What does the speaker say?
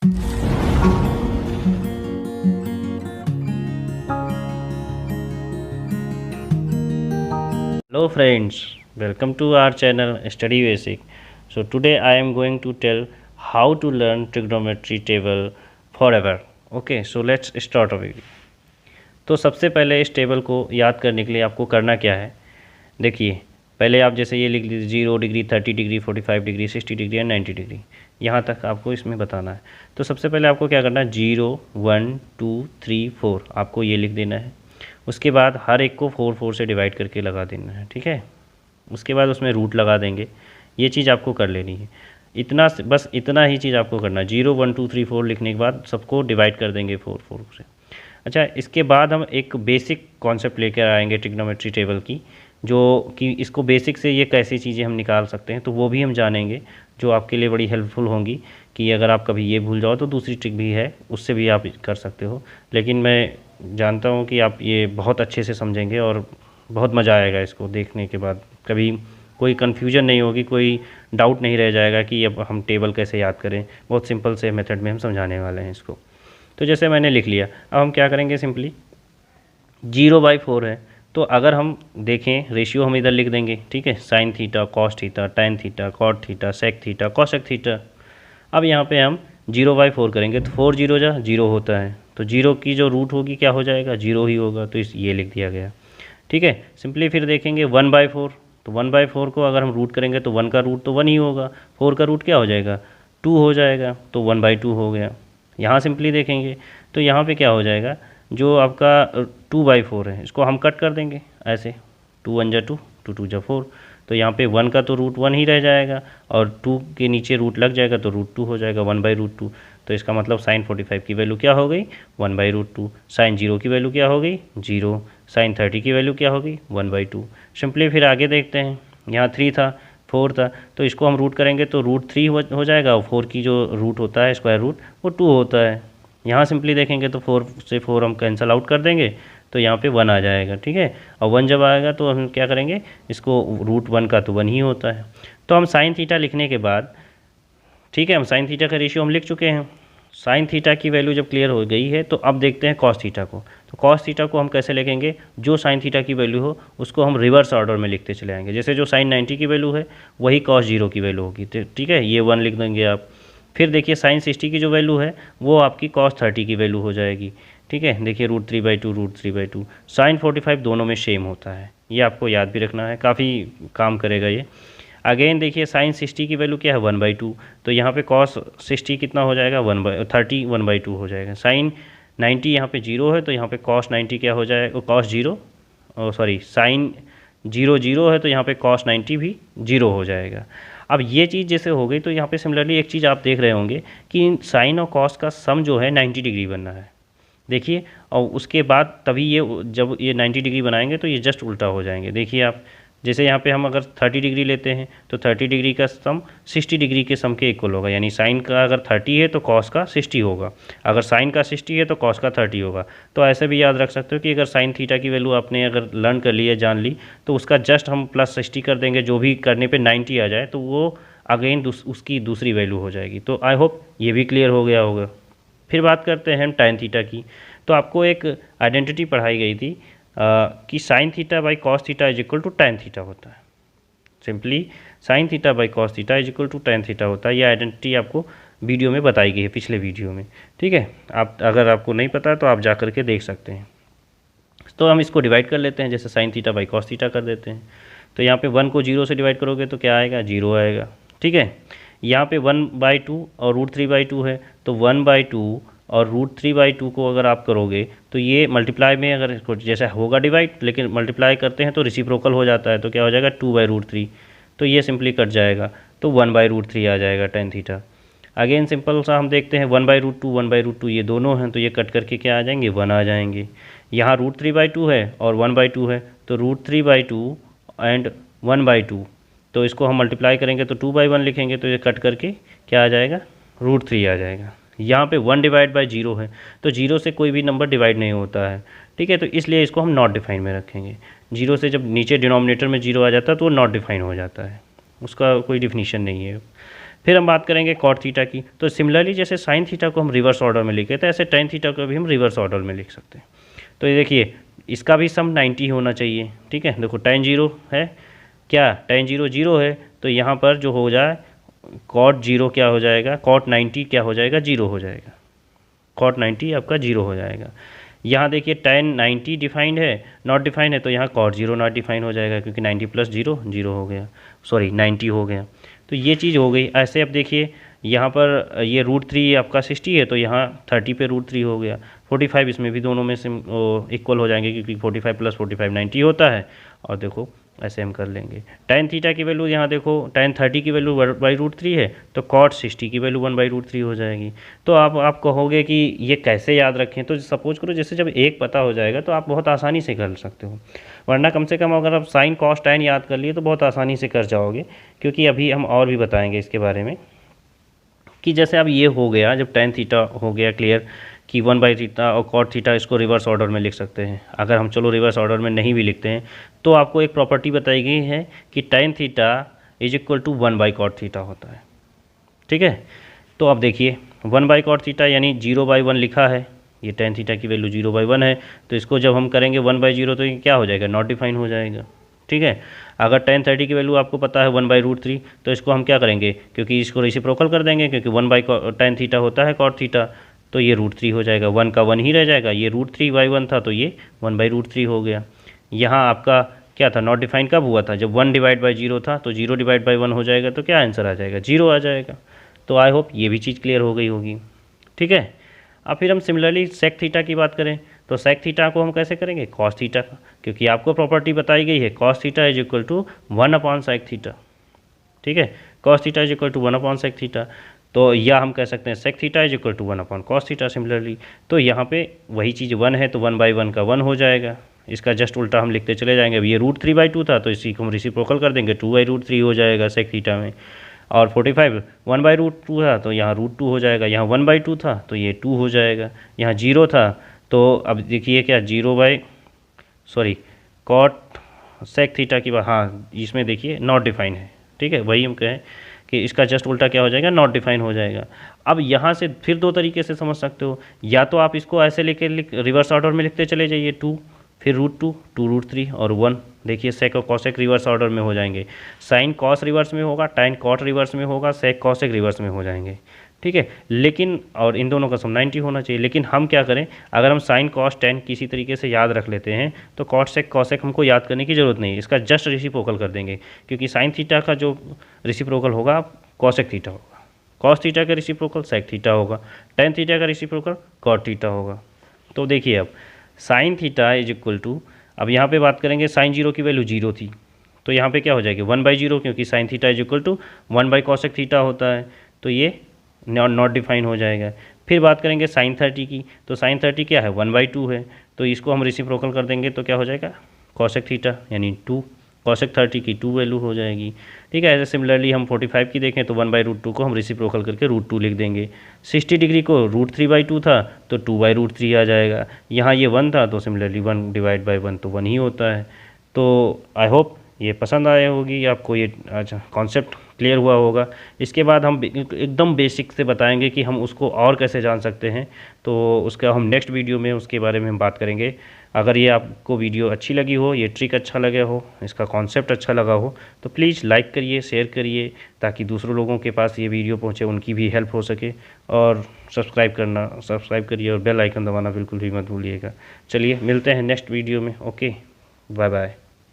Hello friends, welcome to our channel Study Basic. So today I am going to tell how to learn trigonometry table forever. Okay, so let's start a video. तो सबसे पहले इस table को याद करने के लिए आपको करना क्या है, देखिए पहले आप जैसे ये लिख लीजिए 0 degree 30 degree 45 degree 60 degree and 90 degree, यहाँ तक आपको इसमें बताना है। तो सबसे पहले आपको क्या करना है, 0 1 2 3 4 आपको ये लिख देना है। उसके बाद हर एक को 4 4 से डिवाइड करके लगा देना है, ठीक है। उसके बाद उसमें रूट लगा देंगे, ये चीज़ आपको कर लेनी है। इतना बस इतना ही चीज़ आपको करना है। 0 1 2 3 4 लिखने के बाद सबको डिवाइड कर देंगे 4 4 से। अच्छा, इसके बाद हम एक बेसिक कॉन्सेप्ट लेकर आएंगे ट्रिग्नोमेट्री टेबल की, जो कि इसको बेसिक से ये कैसी चीज़ें हम निकाल सकते हैं, तो वो भी हम जानेंगे, जो आपके लिए बड़ी हेल्पफुल होंगी कि अगर आप कभी ये भूल जाओ तो दूसरी ट्रिक भी है, उससे भी आप कर सकते हो। लेकिन मैं जानता हूँ कि आप ये बहुत अच्छे से समझेंगे और बहुत मज़ा आएगा इसको देखने के बाद। कभी कोई कन्फ्यूजन नहीं होगी, कोई डाउट नहीं रह जाएगा कि अब हम टेबल कैसे याद करें। बहुत सिंपल से मेथड में हम समझाने वाले हैं इसको। तो जैसे मैंने लिख लिया, अब हम क्या करेंगे, सिंपली 0/4 है, तो अगर हम देखें रेशियो हम इधर लिख देंगे, ठीक है। Sine theta cos theta tan theta cot theta sec theta cosec theta. अब यहाँ पे हम 0/4 करेंगे तो 4 0 जा 0 होता है, तो 0 की जो रूट होगी क्या हो जाएगा, 0 ही होगा, तो इस ये लिख दिया गया, ठीक है। सिंपली फिर देखेंगे 1/4, तो 1/4 को अगर हम रूट करेंगे तो 1 का रूट तो 1 ही होगा, 4 का रूट क्या हो जाएगा 2 हो जाएगा, तो 1/2 हो गया। यहाँ सिंपली देखेंगे तो यहाँ पे क्या हो जाएगा, जो आपका 2/4 है इसको हम कट कर देंगे ऐसे, 2 1 जा 2 2 2 जा 4, तो यहाँ पे 1 का तो रूट 1 ही रह जाएगा और 2 के नीचे रूट लग जाएगा तो रूट 2 हो जाएगा 1/√2। तो इसका मतलब साइन 45 की वैल्यू क्या हो गई 1/√2। साइन 0 की वैल्यू क्या हो गई 0। साइन 30 की वैल्यू क्या होगी 1/2। सिंपली फिर आगे देखते हैं, यहाँ 3 था 4 था, तो इसको हम रूट करेंगे तो √3 हो जाएगा, और 4 की जो रूट होता है स्क्वायर रूट वो 2 होता है। यहाँ सिंपली देखेंगे तो 4 से 4 हम कैंसिल आउट कर देंगे, तो यहाँ पे 1 आ जाएगा, ठीक है। और 1 जब आएगा तो हम क्या करेंगे, इसको √1 का तो 1 ही होता है। तो हम साइन थीटा लिखने के बाद, ठीक है, हम साइन थीटा का रेशियो हम लिख चुके हैं। साइन थीटा की वैल्यू जब क्लियर हो गई है तो अब देखते हैं कॉस थीटा को। तो कॉस थीटा को हम कैसे लिखेंगे, जो साइन थीटा की वैल्यू हो उसको हम रिवर्स ऑर्डर में लिखते चले आएंगे। जैसे जो साइन 90 की वैल्यू है वही कॉस 0 की वैल्यू होगी, ठीक है, ये 1 लिख देंगे आप। फिर देखिए साइन 60 की जो वैल्यू है वो आपकी कॉस 30 की वैल्यू हो जाएगी, ठीक है। देखिए √3/2 साइन 45 दोनों में सेम होता है, ये आपको याद भी रखना है, काफ़ी काम करेगा ये। अगेन देखिए साइन 60 की वैल्यू क्या है 1/2, तो यहाँ पे कॉस 60 कितना हो जाएगा 1/30 1/2 हो जाएगा। साइन 90 यहाँ पे 0 है, तो यहाँ पे कॉस 90 क्या हो जाएगा, कॉस 0 सॉरी साइन 0 0 है, तो यहाँ पे कॉस 90 भी 0 हो जाएगा। अब ये चीज़ जैसे हो गई, तो यहाँ पे सिमिलरली एक चीज़ आप देख रहे होंगे कि साइन और कॉस का सम जो है 90 डिग्री बनना है, देखिए। और उसके बाद तभी ये जब ये 90 डिग्री बनाएंगे तो ये जस्ट उल्टा हो जाएंगे। देखिए आप, जैसे यहाँ पे हम अगर 30 डिग्री लेते हैं तो 30 डिग्री का सम 60 डिग्री के सम के इक्वल होगा, यानी साइन का अगर 30 है तो कॉस का 60 होगा, अगर साइन का 60 है तो कॉस का 30 होगा। तो ऐसे भी याद रख सकते हो कि अगर साइन थीटा की वैल्यू आपने अगर लर्न कर ली है, जान ली, तो उसका जस्ट हम +60 कर देंगे, जो भी करने पे 90 आ जाए तो वो अगेन उसकी दूसरी वैल्यू हो जाएगी। तो आई होप ये भी क्लियर हो गया होगा। फिर बात करते हैं हम टाइन थीटा की। तो आपको एक आइडेंटिटी पढ़ाई गई थी कि sine theta by cos theta is equal to tan theta होता है। Simply sine theta by cos theta is equal to tan theta होता है। ये आइडेंटिटी आपको वीडियो में बताई गई है, पिछले वीडियो में, ठीक है। आप अगर आपको नहीं पता तो आप जा कर के देख सकते हैं। तो हम इसको डिवाइड कर लेते हैं, जैसे sign theta by cos theta कर देते हैं। तो यहाँ पे 1 को 0 से डिवाइड करोगे तो क्या आएगा 0 आएगा, ठीक है। यहाँ पे 1/2 और √3/2 है, तो 1/2 और √3/2 को अगर आप करोगे तो ये मल्टीप्लाई में अगर इसको जैसा होगा डिवाइड, लेकिन मल्टीप्लाई करते हैं तो रेसिप्रोकल हो जाता है, तो क्या हो जाएगा 2/√3, तो ये सिंपली कट जाएगा, तो 1/√3 आ जाएगा टेन थीटा। अगेन सिंपल सा हम देखते हैं 1/√2 1/√2 ये दोनों हैं, तो ये कट करके क्या आ जाएंगे 1 आ जाएंगे। यहाँ √3/2 है और 1/2 है, तो √3/2 एंड 1/2, तो इसको हम मल्टीप्लाई करेंगे तो 2/1 लिखेंगे, तो ये कट करके क्या आ जाएगा √3 आ जाएगा। यहाँ पे 1/0 है, तो 0 से कोई भी नंबर डिवाइड नहीं होता है, ठीक है, तो इसलिए इसको हम नॉट डिफाइन में रखेंगे। 0 से जब नीचे डिनोमिनेटर में 0 आ जाता है तो वो नॉट डिफाइन हो जाता है, उसका कोई डिफिनीशन नहीं है। फिर हम बात करेंगे कॉट थीटा की। तो सिमिलरली जैसे साइन थीटा को हम रिवर्स ऑर्डर में लिखे थे, ऐसे टेन थीटा को भी हम रिवर्स ऑर्डर में लिख सकते हैं। तो ये देखिए इसका भी सम 90 होना चाहिए, ठीक है। देखो tan 0 है क्या, tan 0 0 है, तो यहाँ पर जो हो जाए cot 0 क्या हो जाएगा, cot 90 क्या हो जाएगा, 0 हो जाएगा, cot 90 आपका 0 हो जाएगा। यहाँ देखिए tan 90 डिफाइंड है, नॉट डिफाइंड है, तो यहाँ cot 0 नॉट डिफाइंड हो जाएगा, क्योंकि 90 प्लस 0 0 हो गया, सॉरी 90 हो गया। तो ये चीज़ हो गई। ऐसे अब देखिए यहाँ पर ये √3 आपका 60 है, तो यहाँ 30 पे √3 हो गया। 45 इसमें भी दोनों में से इक्वल हो जाएंगे, क्योंकि 45 प्लस 45 90 होता है। और देखो ऐसे हम कर लेंगे। tan थीटा की वैल्यू यहाँ देखो, tan 30 की वैल्यू 1/√3 है, तो cot 60 की वैल्यू 1/√3 हो जाएगी। तो आप कहोगे कि ये कैसे याद रखें, तो सपोज करो जैसे जब एक पता हो जाएगा तो आप बहुत आसानी से कर सकते हो, वरना कम से कम अगर आप साइन कॉस tan याद कर लिए तो बहुत आसानी से कर जाओगे, क्योंकि अभी हम और भी बताएंगे इसके बारे में कि जैसे अब ये हो गया, जब tan थीटा हो गया क्लियर कि 1/थीटा और cot थीटा इसको रिवर्स ऑर्डर में लिख सकते हैं। अगर हम चलो रिवर्स ऑर्डर में नहीं भी लिखते हैं तो आपको एक प्रॉपर्टी बताई गई है कि tan theta is equal to 1/cot theta होता है, ठीक है। तो अब देखिए 1/cot थीटा यानी 0/1 लिखा है, ये tan थीटा की वैल्यू 0/1 है, तो इसको जब हम करेंगे 1/0 तो ये क्या हो जाएगा, नॉट डिफाइन हो जाएगा, ठीक है। अगर tan 30 की वैल्यू आपको पता है 1/√3, तो इसको हम क्या करेंगे, क्योंकि इसको रेसिप्रोकल कर देंगे, क्योंकि 1/tan थीटा होता है cot थीटा, तो ये √3 हो जाएगा, 1 का 1 ही रह जाएगा, ये √3/1 था तो ये 1/√3 हो गया। यहाँ आपका क्या था, नॉट डिफाइन कब हुआ था, जब 1/0 था, तो 0/1 हो जाएगा, तो क्या आंसर आ जाएगा, 0 आ जाएगा। तो आई होप ये भी चीज़ क्लियर हो गई होगी, ठीक है। अब फिर हम सिमिलरली सेक थीटा की बात करें, तो सेक थीटा को हम कैसे करेंगे, कॉस थीटा का, क्योंकि आपको प्रॉपर्टी बताई गई है cos theta is equal to one by sec theta, ठीक है। Cos theta is equal to one by sec theta, तो या हम कह सकते हैं sec theta is equal to one by cos theta similarly. तो यहाँ पे वही चीज़ 1 है, तो 1/1 का 1 हो जाएगा, इसका जस्ट उल्टा हम लिखते चले जाएंगे। अब ये √3/2 था, तो इसी को हम रेसिप्रोकल कर देंगे, 2/√3 हो जाएगा सेक थीटा में। और 45 1/√2 था, तो यहाँ √2 हो जाएगा, यहाँ 1/2 था तो ये 2 हो जाएगा, यहाँ 0 था, तो अब देखिए क्या कॉट सेक थीटा की बात, हाँ इसमें देखिए नॉट डिफाइन है, ठीक है। वही हम कहें कि इसका जस्ट उल्टा क्या हो जाएगा, नॉट डिफाइन हो जाएगा। अब यहाँ से फिर दो तरीके से समझ सकते हो, या तो आप इसको ऐसे रिवर्स ऑर्डर में लिखते चले जाइए, 2 फिर √2 2√3 और 1। देखिए सेक और कॉसेक रिवर्स ऑर्डर में हो जाएंगे, साइन कॉस रिवर्स में होगा, tan कॉट रिवर्स में होगा, सेक कॉसेक रिवर्स में हो जाएंगे, ठीक है। लेकिन और इन दोनों का सम 90 होना चाहिए। लेकिन हम क्या करें, अगर हम साइन कॉस tan किसी तरीके से याद रख लेते हैं तो कॉट सेक कॉसेक हमको याद करने की ज़रूरत नहीं है, इसका जस्ट रेसिप्रोकल कर देंगे, क्योंकि साइन थीटा का जो रेसिप्रोकल होगा कॉसेक थीटा होगा, कॉस थीटा का रेसिप्रोकल सेक थीटा होगा, tan थीटा का रेसिप्रोकल कॉट थीटा होगा। तो देखिए अब sine theta is equal to, अब यहाँ पे बात करेंगे साइन 0 की वैल्यू 0 थी, तो यहाँ पे क्या हो जाएगी 1/0, क्योंकि sine theta is equal to one by cosec theta होता है, तो ये नॉट डिफाइन हो जाएगा। फिर बात करेंगे साइन 30 की, तो साइन 30 क्या है 1/2 है, तो इसको हम रेसिप्रोकल कर देंगे, तो क्या हो जाएगा कॉसेक थीटा यानी 2, कॉसेक 30 की 2 वैल्यू हो जाएगी, ठीक है। ऐसे सिमिलरली हम 45 की देखें तो 1/√2 को हम रेसिप्रोकल करके √2 लिख देंगे। 60 डिग्री को √3/2 था तो 2/√3 आ जाएगा, यहाँ ये 1 था तो सिमिलरली 1/1 तो 1 ही होता है। तो आई होप ये पसंद आया होगी आपको, ये अच्छा कॉन्सेप्ट क्लियर हुआ होगा। इसके बाद हम एकदम बेसिक से बताएंगे कि हम उसको और कैसे जान सकते हैं, तो उसका हम नेक्स्ट वीडियो में उसके बारे में हम बात करेंगे। अगर ये आपको वीडियो अच्छी लगी हो, ये ट्रिक अच्छा लगा हो, इसका कॉन्सेप्ट अच्छा लगा हो, तो प्लीज़ लाइक करिए, शेयर करिए, ताकि दूसरों लोगों के पास ये वीडियो पहुँचे, उनकी भी हेल्प हो सके। और सब्सक्राइब करिए और बेल आइकन दबाना बिल्कुल भी मत भूलिएगा। चलिए मिलते हैं नेक्स्ट वीडियो में, ओके बाय बाय।